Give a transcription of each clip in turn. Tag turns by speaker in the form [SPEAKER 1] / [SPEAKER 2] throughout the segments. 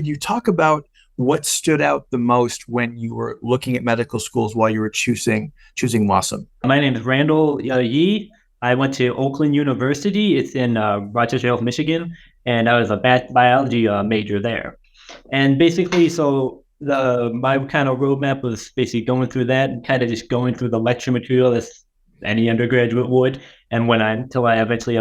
[SPEAKER 1] could you talk about what stood out the most when you were looking at medical schools while you were choosing WAUSM?
[SPEAKER 2] My name is Randall Yee. I went to Oakland University. It's in Rochester, Michigan, and I was a biology major there. And basically, so my kind of roadmap was basically going through that and kind of just going through the lecture material as any undergraduate would. And until I eventually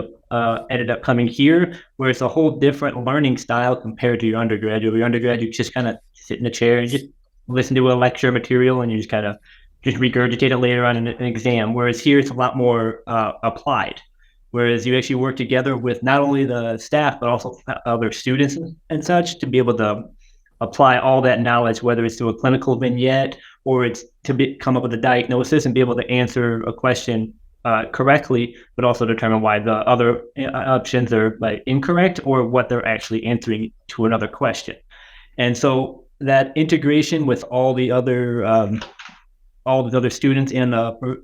[SPEAKER 2] ended up coming here, where it's a whole different learning style compared to your undergraduate. Your undergraduate, you just kind of sit in a chair and just listen to a lecture material, and you just kind of just regurgitate it later on in an exam. Whereas here, it's a lot more applied. Whereas you actually work together with not only the staff, but also other students and such to be able to apply all that knowledge, whether it's to a clinical vignette or it's to come up with a diagnosis and be able to answer a question correctly, but also determine why the other options are incorrect or what they're actually answering to another question. And so that integration with all the other students and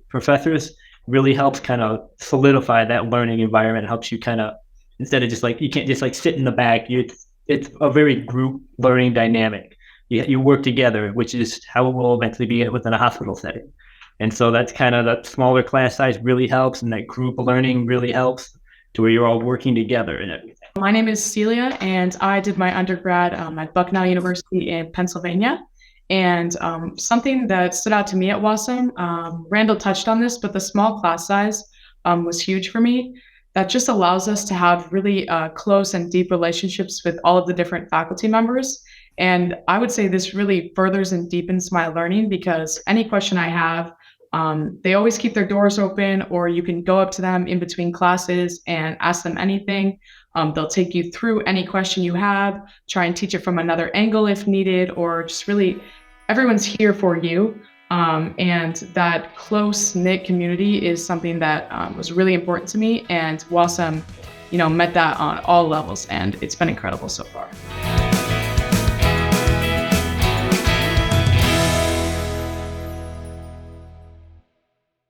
[SPEAKER 2] professors really helps kind of solidify that learning environment. It helps you kind of, instead of just you can't just sit in the back. It's a very group learning dynamic. You work together, which is how it will eventually be within a hospital setting. And so that's kind of, that smaller class size really helps, and that group learning really helps to where you're all working together and everything.
[SPEAKER 3] My name is Celia, and I did my undergrad at Bucknell University in Pennsylvania. And something that stood out to me at WAUSM, Randall touched on this, but the small class size was huge for me. That just allows us to have really close and deep relationships with all of the different faculty members. And I would say this really furthers and deepens my learning, because any question I have, they always keep their doors open, or you can go up to them in between classes and ask them anything. They'll take you through any question you have, try and teach it from another angle if needed, or just really, everyone's here for you. And that close-knit community is something that was really important to me, and WAUSM, met that on all levels, and it's been incredible so far.